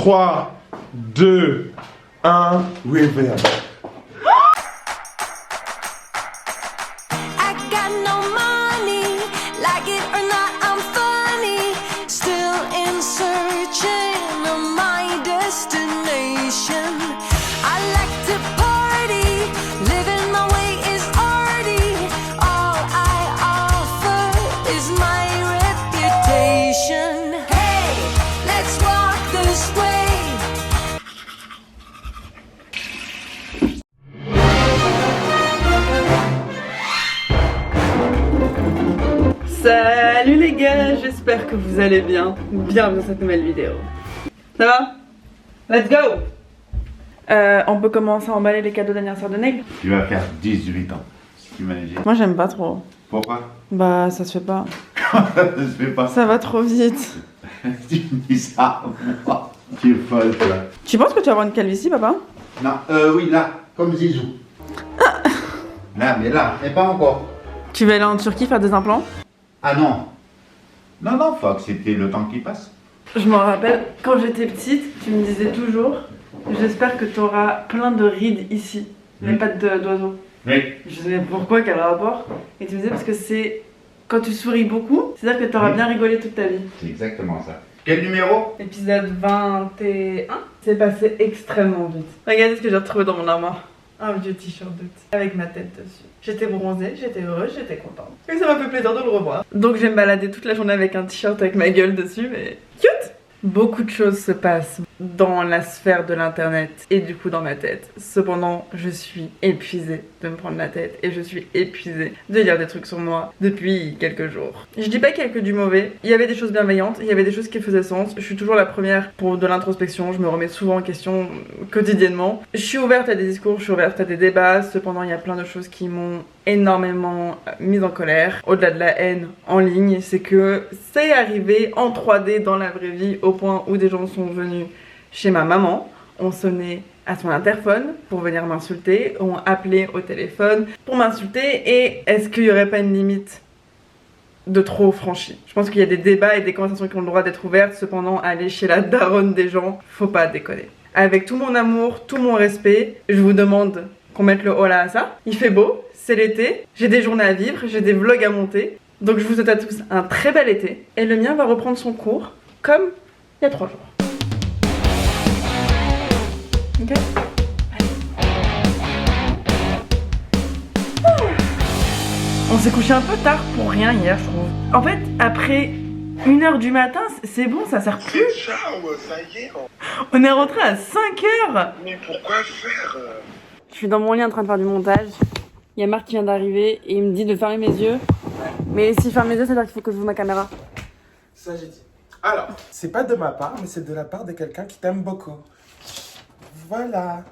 3, 2, 1, reverb. Salut les gars, j'espère que vous allez bien. Bienvenue dans cette nouvelle vidéo. Ça va? Let's go! On peut commencer à emballer les cadeaux d'anniversaire de Neg? Tu vas faire 18 ans, si tu m'as dit. Moi j'aime pas trop. Pourquoi? Bah ça se fait pas. Ça se fait pas. Ça va trop vite. Tu me dis ça, moi. Tu es folle, toi. Tu penses que tu vas avoir une calvitie, papa? Non, oui, là, comme Zizou. Là, mais pas encore. Tu vas aller en Turquie faire des implants? Ah non. Non, Fox, c'était le temps qui passe. Je me rappelle, quand j'étais petite, tu me disais toujours, j'espère que tu auras plein de rides ici, les pattes d'oiseau. Oui. Je sais pourquoi, quel rapport. Et tu me disais parce que c'est quand tu souris beaucoup, c'est-à-dire que tu auras bien rigolé toute ta vie. C'est exactement ça. Quel numéro? Épisode 21. C'est passé extrêmement vite. Regardez ce que j'ai retrouvé dans mon armoire. Un vieux t-shirt de thé avec ma tête dessus. J'étais bronzée, j'étais heureuse, j'étais contente. Et ça m'a fait plaisir de le revoir. Donc je vais me balader toute la journée avec un t-shirt avec ma gueule dessus, mais cute! Beaucoup de choses se passent dans la sphère de l'internet et du coup dans ma tête. Cependant, je suis épuisée de me prendre la tête et je suis épuisée de lire des trucs sur moi depuis quelques jours. Je dis pas qu'il y a que du mauvais, il y avait des choses bienveillantes, il y avait des choses qui faisaient sens. Je suis toujours la première pour de l'introspection, je me remets souvent en question quotidiennement. Je suis ouverte à des discours, je suis ouverte à des débats, cependant il y a plein de choses qui m'ont énormément mise en colère. Au-delà de la haine en ligne, c'est que c'est arrivé en 3D dans la vraie vie au point où des gens sont venus chez ma maman, ont sonné à son interphone pour venir m'insulter, ont appelé au téléphone pour m'insulter. Et est-ce qu'il n'y aurait pas une limite de trop franchie? Je pense qu'il y a des débats et des conversations qui ont le droit d'être ouvertes, cependant aller chez la daronne des gens, faut pas déconner. Avec tout mon amour, tout mon respect, je vous demande qu'on mette le holà à ça. Il fait beau, c'est l'été, j'ai des journées à vivre, j'ai des vlogs à monter. Donc je vous souhaite à tous un très bel été. Et le mien va reprendre son cours comme il y a 3 jours. Ok. On s'est couché un peu tard pour rien hier, je trouve. En fait, après 1h du matin, c'est bon, ça sert plus. Ciao, ça y est. On est rentré à 5h. Mais pourquoi faire? Je suis dans mon lit en train de faire du montage. Il y a Marc qui vient d'arriver et il me dit de fermer mes yeux. Mais s'il ferme mes yeux, ça veut dire qu'il faut que j'ouvre ma caméra. Ça, j'ai dit. Alors, c'est pas de ma part, mais c'est de la part de quelqu'un qui t'aime beaucoup. Voilà.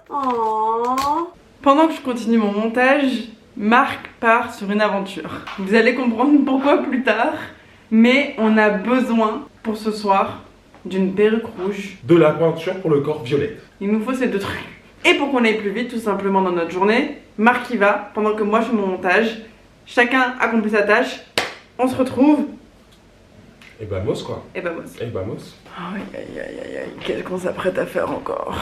Oh. Pendant que je continue mon montage, Marc part sur une aventure. Vous allez comprendre pourquoi plus tard, mais on a besoin pour ce soir d'une perruque rouge. De la peinture pour le corps violette. Il nous faut ces 2 trucs. Et pour qu'on aille plus vite, tout simplement dans notre journée, Marc y va, pendant que moi je fais mon montage. Chacun accomplit sa tâche. On se retrouve. Et vamos quoi. Et vamos. Et vamos. Aïe aïe aïe aïe aïe, qu'est-ce qu'on s'apprête à faire encore?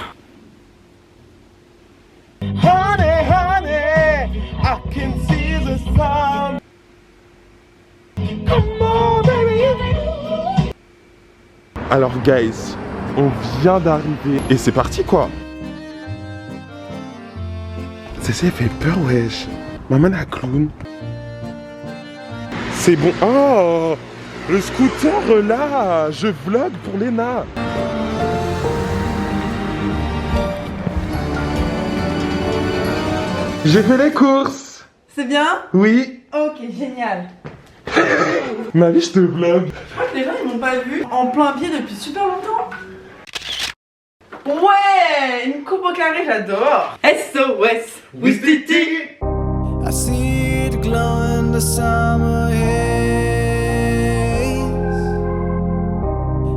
Honey, honey, I can see the sun. Come on, baby. Alors, guys, on vient d'arriver et c'est parti quoi. Ça fait peur, wesh. Maman la clown. C'est bon. Oh, le scooter là. Je vlog pour Léna. J'ai fait les courses. C'est bien? Oui. Ok, génial. Ma vie, je te vlog. Je crois que les gens ils m'ont pas vu en plein pied depuis super longtemps. Ouais, une coupe au carré, j'adore. SOS, Wistiti. I see it glow in the summer haze.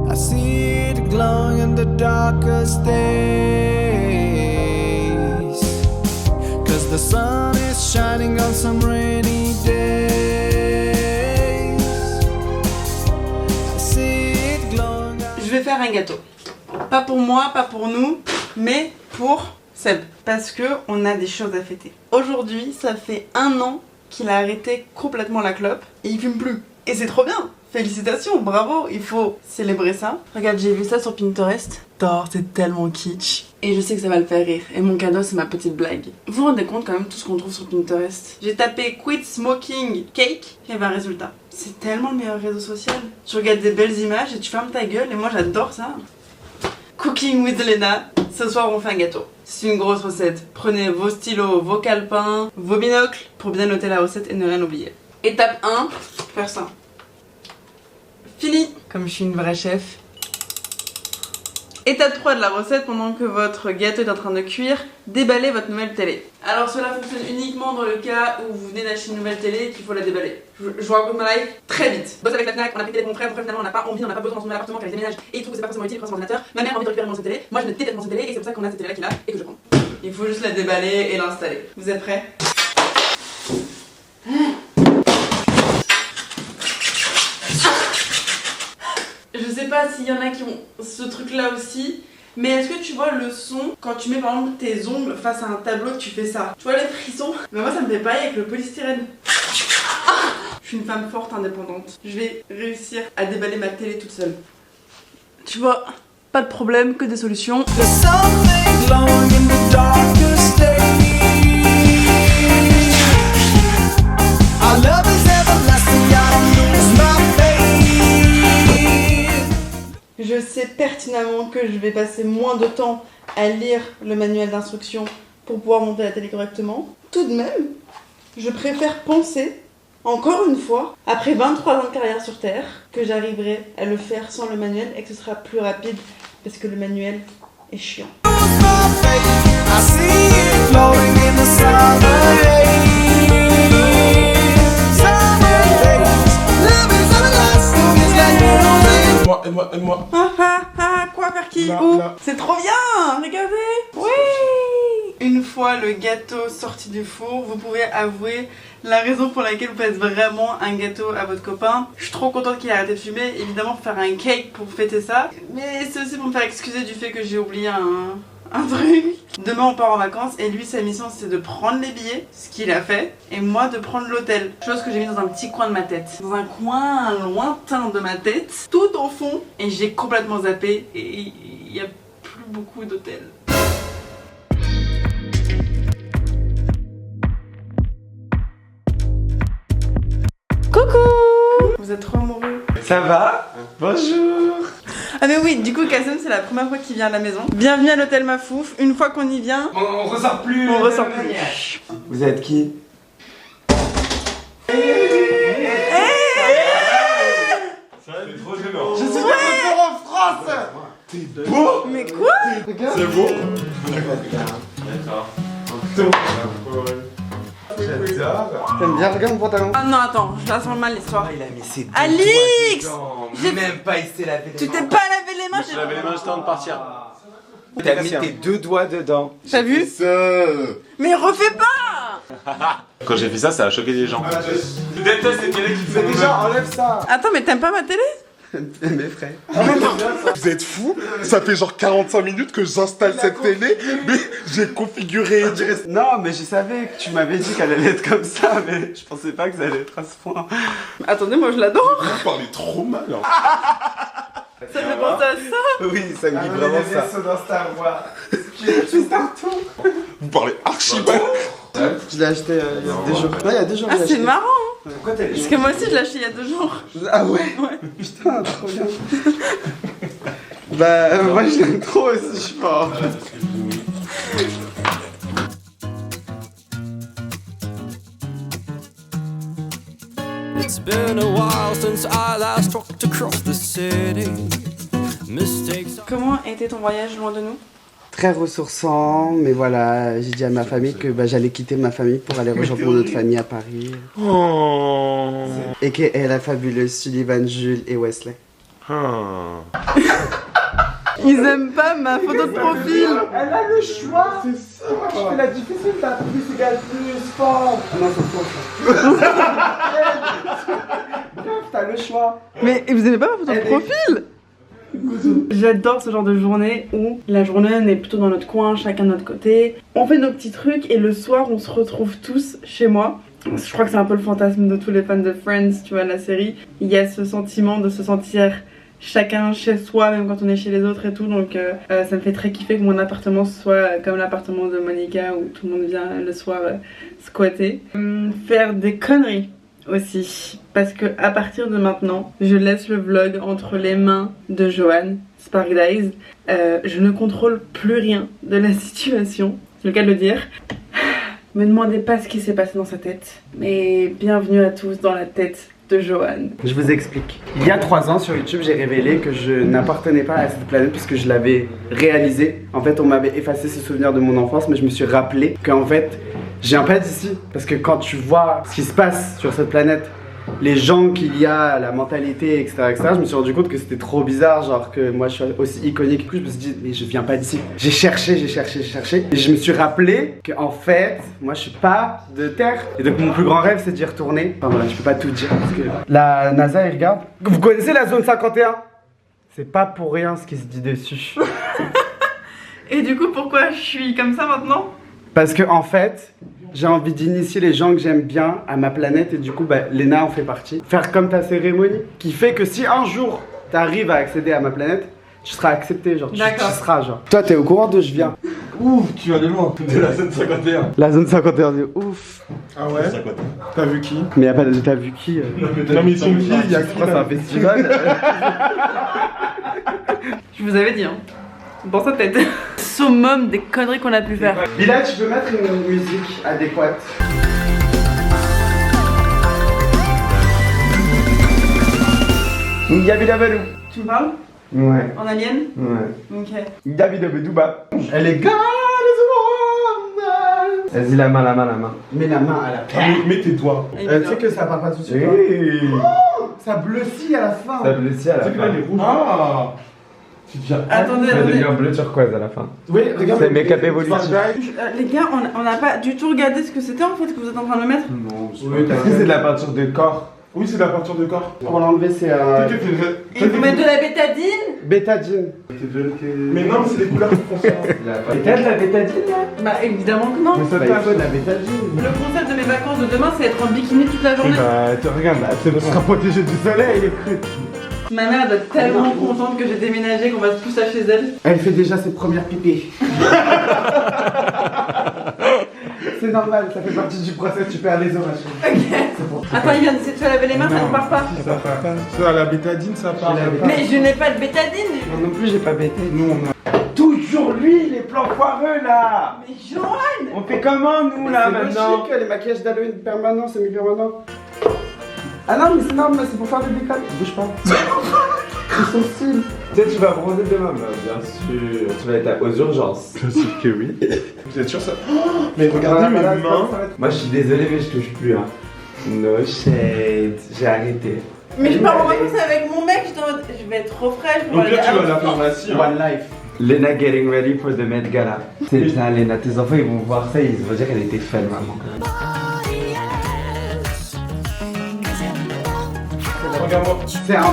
I see it glowing in the darkest days. 'Cause the sun is shining on some rainy days. I see it glowing. vais faire un gâteau. Pas pour moi, pas pour nous, mais pour Seb. Parce que on a des choses à fêter. Aujourd'hui, ça fait 1 an qu'il a arrêté complètement la clope et il fume plus. Et c'est trop bien. Félicitations, bravo, il faut célébrer ça. Regarde, j'ai vu ça sur Pinterest. C'est tellement kitsch. Et je sais que ça va le faire rire. Et mon cadeau, c'est ma petite blague. Vous vous rendez compte quand même tout ce qu'on trouve sur Pinterest? J'ai tapé quit smoking cake et ben résultat. C'est tellement le meilleur réseau social. Tu regardes des belles images et tu fermes ta gueule et moi j'adore ça. Cooking with Lena. Ce soir on fait un gâteau. C'est une grosse recette. Prenez vos stylos, vos calepins, vos binocles pour bien noter la recette et ne rien oublier. Étape 1, faire ça. Fini. Comme je suis une vraie chef. Étape 3 de la recette, pendant que votre gâteau est en train de cuire, déballez votre nouvelle télé. Alors cela fonctionne uniquement dans le cas où vous venez d'acheter une nouvelle télé et qu'il faut la déballer. Je vous raconte ma life très vite. Bosse avec la Fnac, on a pris des confrères, finalement on n'a pas envie, on n'a pas besoin dans son nouvel appartement, qu'elle déménage et il trouve que c'est pas forcément utile, il prend son ordinateur. Ma mère a envie de récupérer mon télé, moi je ne déteste mon télé et c'est pour ça qu'on a cette télé là qui est là et que je prends. Il faut juste la déballer et l'installer. Vous êtes prêts? Je sais pas s'il y en a qui ont ce truc là aussi, mais est-ce que tu vois le son quand tu mets par exemple tes ongles face à un tableau que tu fais ça? Tu vois les frissons? Mais moi ça me fait pareil avec le polystyrène. Je suis une femme forte indépendante. Je vais réussir à déballer ma télé toute seule. Tu vois, pas de problème, que des solutions. Je sais pertinemment que je vais passer moins de temps à lire le manuel d'instruction pour pouvoir monter la télé correctement. Tout de même, je préfère penser, encore une fois, après 23 ans de carrière sur Terre, que j'arriverai à le faire sans le manuel et que ce sera plus rapide parce que le manuel est chiant. Aide-moi. Quoi, faire qui? Là, Où? là. C'est trop bien, regardez. Oui. Une fois le gâteau sorti du four, vous pouvez avouer la raison pour laquelle vous faites vraiment un gâteau à votre copain. Je suis trop contente qu'il ait arrêté de fumer, évidemment faire un cake pour fêter ça. Mais c'est aussi pour me faire excuser du fait que j'ai oublié un truc. Demain on part en vacances et lui sa mission c'est de prendre les billets, ce qu'il a fait, et moi de prendre l'hôtel. Chose que j'ai mis dans un petit coin de ma tête. Dans un coin lointain de ma tête, tout au fond, et j'ai complètement zappé et il n'y a plus beaucoup d'hôtels. Coucou! Vous êtes trop amoureux. Ça va? Bonjour. Ah mais oui, du coup Kassem c'est la première fois qu'il vient à la maison. Bienvenue à l'hôtel Mafouf. Une fois qu'on y vient, On ressort plus. on ressort plus. Vous êtes qui? C'est trop gênant. Je suis de retour en France. T'es beau. Mais quoi? C'est beau. D'accord. J'adore. T'aimes bien? Regarde mon pantalon. Ah non attends, je la sens mal l'histoire. Il a mis ses deux Alix! doigts dedans. J'ai- Même pas, il s'est lavé les Tu mains. t'es pas lavé les mains? Je lavais les mains juste avant de partir. T'as mis tes 2 doigts dedans. T'as vu? Mais refais pas! Quand j'ai fait ça, ça a choqué les gens. Je déteste les télés qui font Mais déjà, enlève ça. Attends mais t'aimes pas ma télé? Mes frères. Vous êtes fous? Ça fait genre 45 minutes que j'installe cette télé, mais j'ai configuré. Non, mais je savais que tu m'avais dit qu'elle allait être comme ça, mais je pensais pas que ça allait être à ce point. Attendez, moi je l'adore. Vous parlez trop mal. Hein. Ça fait penser à ça. Oui, ça me dit vraiment ça. dans Star Wars. Je suis partout. Vous parlez archi mal. Je l'ai acheté il y a 2 jours. Non, il y a 2 jours. Ah je l'ai c'est acheté. marrant. Pourquoi t'as Parce que moi aussi je l'ai acheté il y a 2 jours. Ah ouais? Putain, trop bien. Bah, moi je l'aime trop aussi, je pense. It's been a while since I last walked across the city. Mistakes. Comment était ton voyage loin de nous? Très ressourçant, mais voilà, j'ai dit à ma famille que bah, j'allais quitter ma famille pour aller rejoindre mon autre famille à Paris. Oh. Et qu'elle est la fabuleuse Sullivan, Jules et Wesley. Ils aiment pas ma photo de profil. Elle a le choix. C'est ça. Je fais la difficile. T'as plus égal plus fort. Non, c'est faux. Bref, t'as le choix. Mais vous aimez pas ma photo de profil? J'adore ce genre de journée où la journée on est plutôt dans notre coin, chacun de notre côté. On fait nos petits trucs et le soir on se retrouve tous chez moi. Je crois que c'est un peu le fantasme de tous les fans de Friends, tu vois, la série. Il y a ce sentiment de se sentir chacun chez soi, même quand on est chez les autres et tout. Donc ça me fait très kiffer que mon appartement soit comme l'appartement de Monica où tout le monde vient le soir squatter. Faire des conneries aussi, parce que à partir de maintenant, je laisse le vlog entre les mains de Johan, Spark Days. Je ne contrôle plus rien de la situation, c'est le cas de le dire. Me demandez pas ce qui s'est passé dans sa tête, mais bienvenue à tous dans la tête de Johan. Je vous explique. Il y a 3 ans sur YouTube, j'ai révélé que je n'appartenais pas à cette planète puisque je l'avais réalisé. En fait, on m'avait effacé ce souvenir de mon enfance, mais je me suis rappelé qu'en fait, je viens pas d'ici. Parce que quand tu vois ce qui se passe sur cette planète, les gens qu'il y a, la mentalité, etc., je me suis rendu compte que c'était trop bizarre, genre que moi je suis aussi iconique. Du coup, je me suis dit, mais je viens pas d'ici. J'ai cherché. Et je me suis rappelé qu'en fait, moi je suis pas de Terre. Et donc mon plus grand rêve, c'est d'y retourner. Enfin voilà, je peux pas tout dire parce que la NASA, il regarde. Vous connaissez la zone 51 ? C'est pas pour rien ce qui se dit dessus. Et du coup, pourquoi je suis comme ça maintenant ? Parce que en fait, j'ai envie d'initier les gens que j'aime bien à ma planète et du coup, Léna en fait partie. Faire comme ta cérémonie qui fait que si un jour t'arrives à accéder à ma planète, tu seras accepté, genre tu seras genre. Toi, t'es au courant de je viens. Ouf, tu vas aller loin. De la zone 51. La zone 51 de ouf. Ah ouais? T'as vu qui? Mais y'a pas de. T'as vu qui Non, mais ils sont qui? Il y a c'est un festival. Je vous avais dit, hein. Dans sa tête. Summum des conneries qu'on a pu faire. Bila, tu peux mettre une musique adéquate. Yabidabalou. Tu me parles? Ouais. En alien? Ouais. Ok. Yabidabedouba. Elle est gars, les Vas-y, la main. Mets la main à la paix. Mets tes doigts. Tu sais que ça part pas tout de suite. Ça bleucit à la fin. Ça bleutit à la Tu sais que là, fin. les rouges. Ah! Attendez. Ça devient bleu turquoise à la fin. Oui, regarde. C'est make-up évolutif. Les gars, on n'a pas du tout regardé ce que c'était en fait que vous êtes en train de le mettre. Non, Est-ce que c'est de la peinture de corps? Oui, c'est de la peinture de corps. Pour l'enlever, c'est un. Et vous mettez de la bétadine? Bétadine. Mais non, mais c'est des couleurs qui font ça. Et t'as de la bétadine là? Bah évidemment que non. Mais ça Bah, pas de la bétadine. Le concept de mes vacances de demain, c'est être en bikini toute la journée. Bah, tu regardes là, c'est bon. sera protégé du soleil, les trucs. Ma mère doit être tellement contente que j'ai déménagé qu'on va se pousser chez elle. Elle fait déjà ses premières pipées. C'est normal, ça fait partie du process, tu perds les os, machin. Ok. Attends, il vient de se faire laver les mains, ça ne part pas. Ça part pas. Ça, la bétadine, ça part. Mais je n'ai pas de bétadine. Moi non plus, j'ai pas bêté. Nous, on a. Toujours lui, les plans foireux là. Mais Johan! On fait comment nous là C'est maintenant? logique, les maquillages d'Halloween permanents, semi-permanents. Ah non, mais c'est normal, c'est pour faire des décals. Bouge pas. Ils sont style. Tu sais, tu vas bronzer demain, bah, bien sûr. Tu vas être aux urgences. Bien sûr que oui. Vous êtes sûr ça? Mais regardez mes mains. Moi, je suis désolé, mais je touche plus. Hein. No shade. J'ai arrêté. Mais je pars en vacances avec mon mec, je vais être trop fraîche pour Donc aller là, tu vas à la outfit. pharmacie. One life. Lena getting ready for the Met Gala. C'est bien, Lena, tes enfants ils vont voir ça, ils vont dire qu'elle était fun, maman. Regarde-moi. C'est un.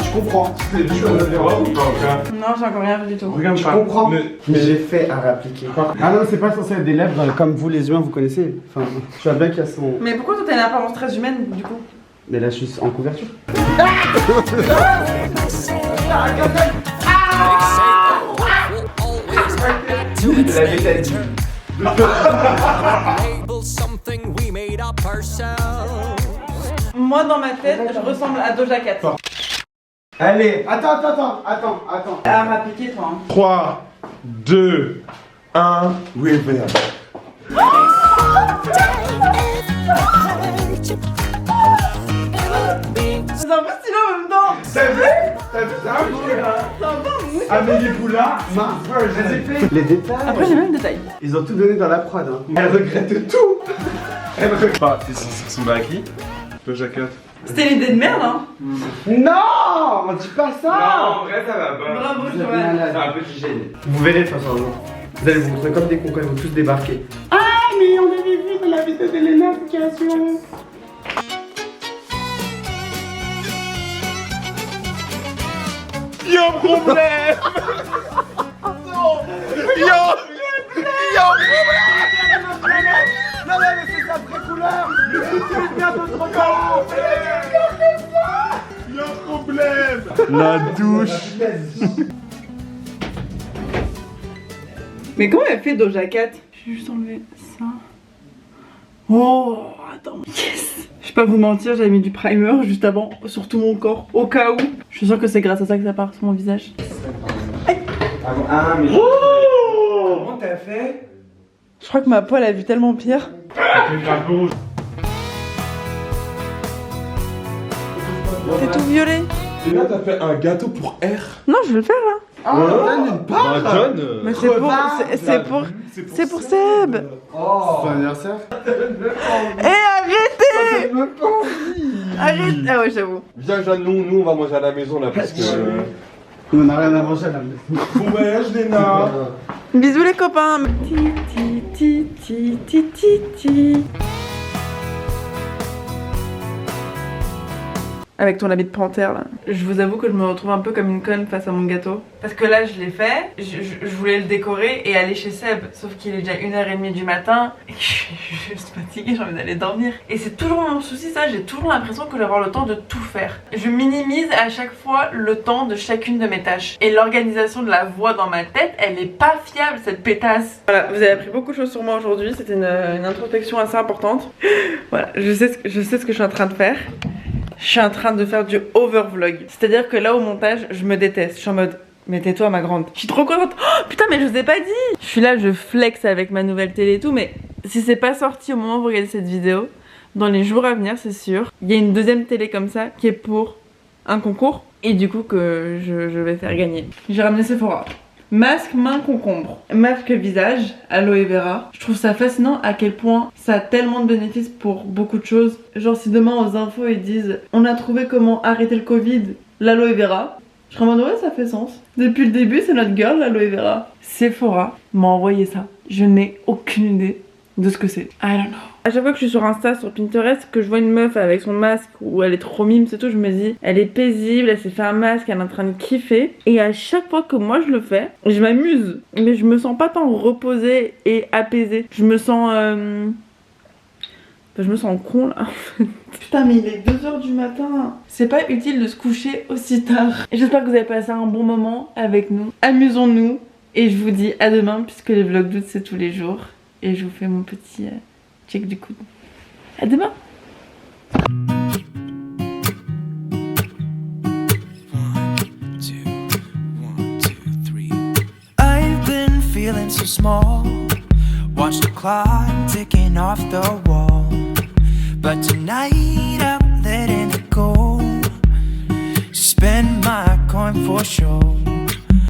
Tu comprends. C'est dur de voir ou pas encore? Non, j'ai encore rien vu du tout. Regarde Tu pas. comprends. Mais- Mais j'ai fait à réappliquer. Ah non, c'est pas censé être des lèvres comme vous les humains, vous connaissez. Enfin, tu vois bien qu'il y a son. Mais pourquoi toi t'as une apparence très humaine du coup? Mais là, je suis en couverture. La bétadine. Something we made up ourselves. Moi dans ma tête, je ressemble à Doja Cat. Allez. Attends. À m'appliquer toi. Hein. 3, 2, 1, reverb. C'est un peu stylé en même temps. T'as vu ça? C'est un peu un mousse. Amélie Poulain, Mars Version. Les détails. Après j'ai même le détail. Ils ont tout donné dans la prod. Hein. Elle regrette tout. Elle regrette. Pas, c'est son à qui? Le jacket. C'était l'idée de merde hein. Non, on dit pas ça. en vrai, ça va pas. Bravo Vous êtes Johan. malade. C'est un peu du génie. Vous verrez de toute façon. Vous allez vous montrer comme des cons quand ils vont tous débarquer. Ah, mais on avait vu de la vidéo d'Elena application. Y'a un problème. Y'a un Non mais c'est sa vraie couleur. Y'a un problème. La douche. Mais comment elle fait Doja Cat? Je vais juste enlever ça. Oh, attends. Yes! Je vais pas vous mentir, j'avais mis du primer juste avant sur tout mon corps, au cas où. Je suis sûre que c'est grâce à ça que ça part sur mon visage. Ah mais comment t'as fait? Je crois que ma peau elle a vu tellement pire. T'es tout violet. Et là, t'as fait un gâteau pour R. Non, je vais le faire là. Donne une part. Mais c'est pour Seb. Oh, c'est ton anniversaire. Eh, arrêtez. Arrête. Ah ouais, j'avoue. Viens, Jeanne, nous on va manger à la maison là parce que. On n'a rien à manger là. Bon voyage, Léna. Bisous les copains. Ti ti ti ti ti ti. Avec ton habit de panthère là. Je vous avoue que je me retrouve un peu comme une conne face à mon gâteau. Parce que là je l'ai fait, je voulais le décorer et aller chez Seb. Sauf qu'il est déjà 1h30 du matin et que je suis juste fatiguée, j'ai envie d'aller dormir. Et c'est toujours mon souci ça, j'ai toujours l'impression que je vais avoir le temps de tout faire. Je minimise à chaque fois le temps de chacune de mes tâches. Et l'organisation de la voix dans ma tête, elle est pas fiable cette pétasse. Voilà, vous avez appris beaucoup de choses sur moi aujourd'hui, c'était une introspection assez importante. Voilà, je sais ce que je suis en train de faire. Je suis en train de faire du overvlog. C'est-à-dire que là au montage, je me déteste. Je suis en mode, mais tais-toi ma grande. Je suis trop contente. Oh putain, mais je vous ai pas dit. Je suis là, je flex avec ma nouvelle télé et tout. Mais si c'est pas sorti au moment où vous regardez cette vidéo, dans les jours à venir, c'est sûr, il y a une deuxième télé comme ça qui est pour un concours. Et du coup que je vais faire gagner. J'ai ramené Sephora. Masque main concombre, masque visage aloe vera. Je trouve ça fascinant à quel point ça a tellement de bénéfices pour beaucoup de choses. Genre si demain aux infos ils disent on a trouvé comment arrêter le Covid, l'aloe vera, je serais en mode ouais ça fait sens. Depuis le début c'est notre girl l'aloe vera. Sephora m'a envoyé ça. Je n'ai aucune idée de ce que c'est. I don't know. À chaque fois que je suis sur Insta, sur Pinterest, que je vois une meuf avec son masque où elle est trop mime, c'est tout, je me dis elle est paisible, elle s'est fait un masque, elle est en train de kiffer. Et à chaque fois que moi je le fais, je m'amuse, mais je me sens pas tant reposée et apaisée. Je me sens je me sens con là. Putain mais il est 2h du matin. C'est pas utile de se coucher aussi tard. J'espère que vous avez passé un bon moment avec nous. Amusons-nous. Et je vous dis à demain puisque les vlogs d'août c'est tous les jours. Et je vous fais mon petit check du coude. À demain. I've been feeling so small. Watch the clock ticking off the wall. But tonight I'm letting it go. Spend my coin for sure.